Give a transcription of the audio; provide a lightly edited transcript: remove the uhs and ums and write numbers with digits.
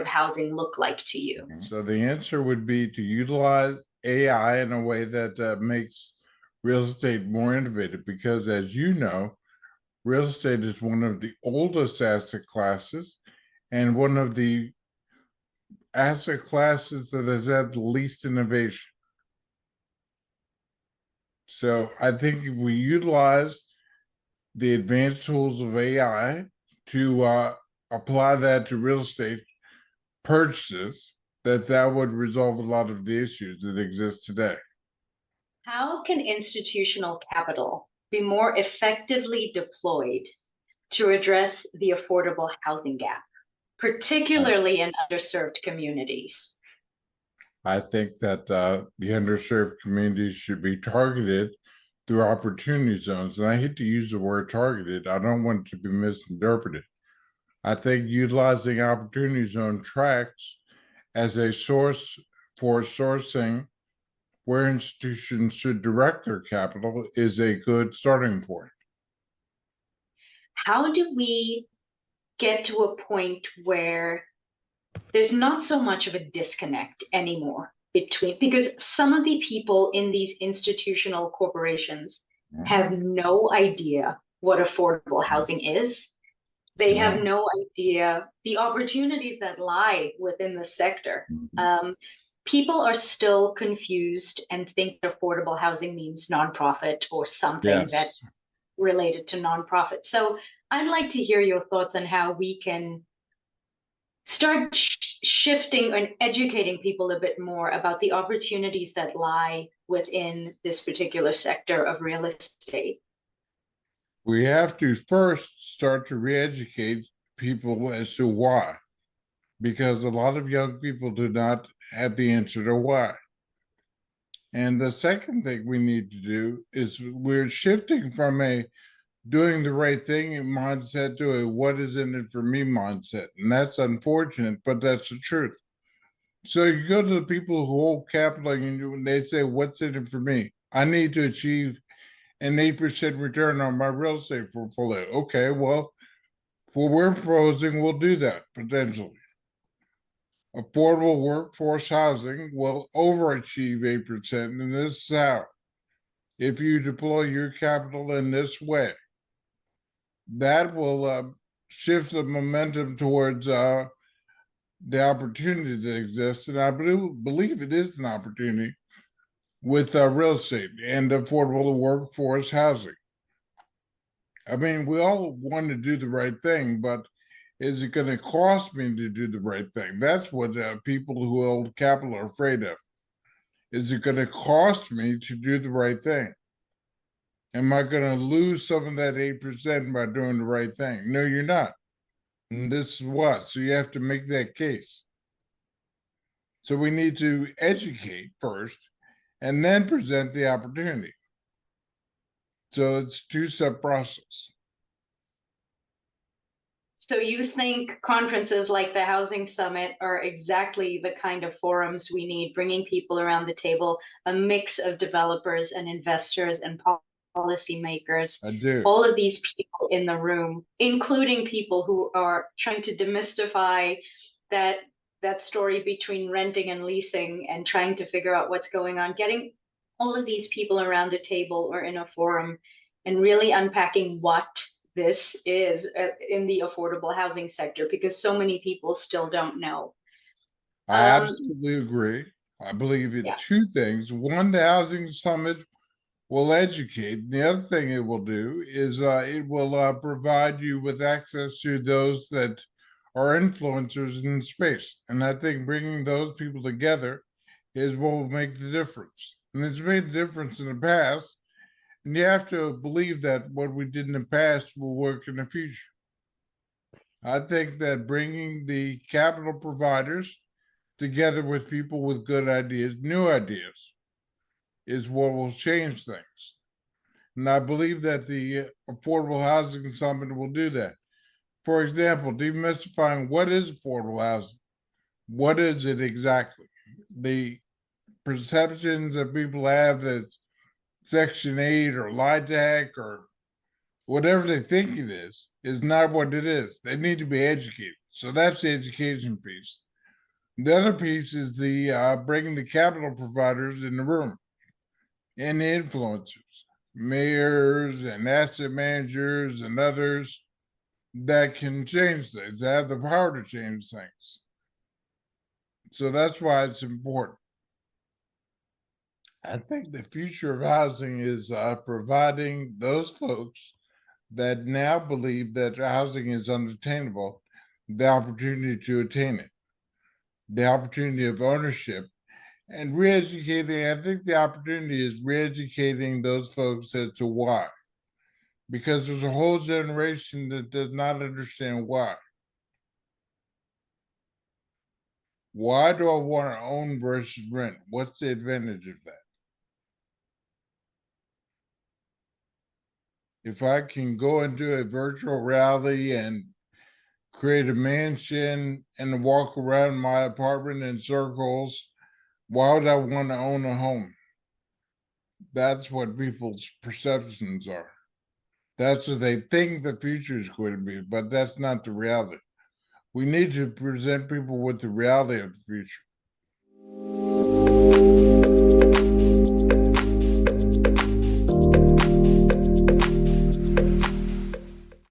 housing look like to you? So the answer would be to utilize AI in a way that makes real estate more innovative, because as you know, real estate is one of the oldest asset classes and one of the asset classes that has had the least innovation. So I think if we utilize the advanced tools of AI to apply that to real estate purchases, that would resolve a lot of the issues that exist today. How can institutional capital be more effectively deployed to address the affordable housing gap, particularly in underserved communities? I think that the underserved communities should be targeted through opportunity zones. And I hate to use the word targeted, I don't want it to be misinterpreted. I think utilizing opportunity zone tracks as a source for sourcing where institutions should direct their capital is a good starting point. How do we get to a point where there's not so much of a disconnect anymore between, because some of the people in these institutional corporations have no idea what affordable housing is. They have no idea the opportunities that lie within the sector. People are still confused and think that affordable housing means nonprofit or something that Yes. related to nonprofit. So I'd like to hear your thoughts on how we can start shifting and educating people a bit more about the opportunities that lie within this particular sector of real estate. We have to first start to re-educate people as to why, because a lot of young people do not have the answer to why. And the second thing we need to do is we're shifting from a doing the right thing mindset to a what is in it for me mindset. And that's unfortunate, but that's the truth. So you go to the people who hold capital and they say, what's in it for me? I need to achieve an 8% return on my real estate portfolio. Okay, well, what we're proposing will do that potentially. Affordable workforce housing will overachieve 8%, and this is how. If you deploy your capital in this way, that will shift the momentum towards the opportunity that exists. And I believe it is an opportunity with real estate and affordable workforce housing. I mean, we all want to do the right thing, but is it going to cost me to do the right thing? That's what people who hold capital are afraid of. Is it going to cost me to do the right thing? Am I going to lose some of that 8% by doing the right thing? No, you're not. And this is what. So you have to make that case. So we need to educate first and then present the opportunity. So it's a two-step process. So you think conferences like the Housing Summit are exactly the kind of forums we need, bringing people around the table, a mix of developers and investors and policymakers, I do. all of these people in the room, including people who are trying to demystify that that story between renting and leasing and trying to figure out what's going on, getting all of these people around a table or in a forum and really unpacking what this is in the affordable housing sector, because so many people still don't know. I absolutely agree. I believe in Yeah. two things. One, the Housing Summit will educate. The other thing it will do is it will provide you with access to those that are influencers in space. And I think bringing those people together is what will make the difference. And it's made a difference in the past. And you have to believe that what we did in the past will work in the future. I think that bringing the capital providers together with people with good ideas, new ideas, is what will change things. And I believe that the Affordable Housing Summit will do that. For example, demystifying what is affordable housing. What is it exactly? The perceptions that people have that Section 8 or LIHTC or whatever they think it is not what it is. They need to be educated. So that's the education piece. The other piece is the bringing the capital providers in the room and the influencers, mayors and asset managers and others that can change things, that have the power to change things. So that's why it's important. I think the future of housing is providing those folks that now believe that housing is unattainable the opportunity to attain it, the opportunity of ownership, and re-educating. I think the opportunity is re-educating those folks as to why, because there's a whole generation that does not understand why. Why do I want to own versus rent? What's the advantage of that? If I can go into a virtual reality and create a mansion and walk around my apartment in circles, why would I want to own a home? That's what people's perceptions are. That's what they think the future is going to be, but that's not the reality. We need to present people with the reality of the future.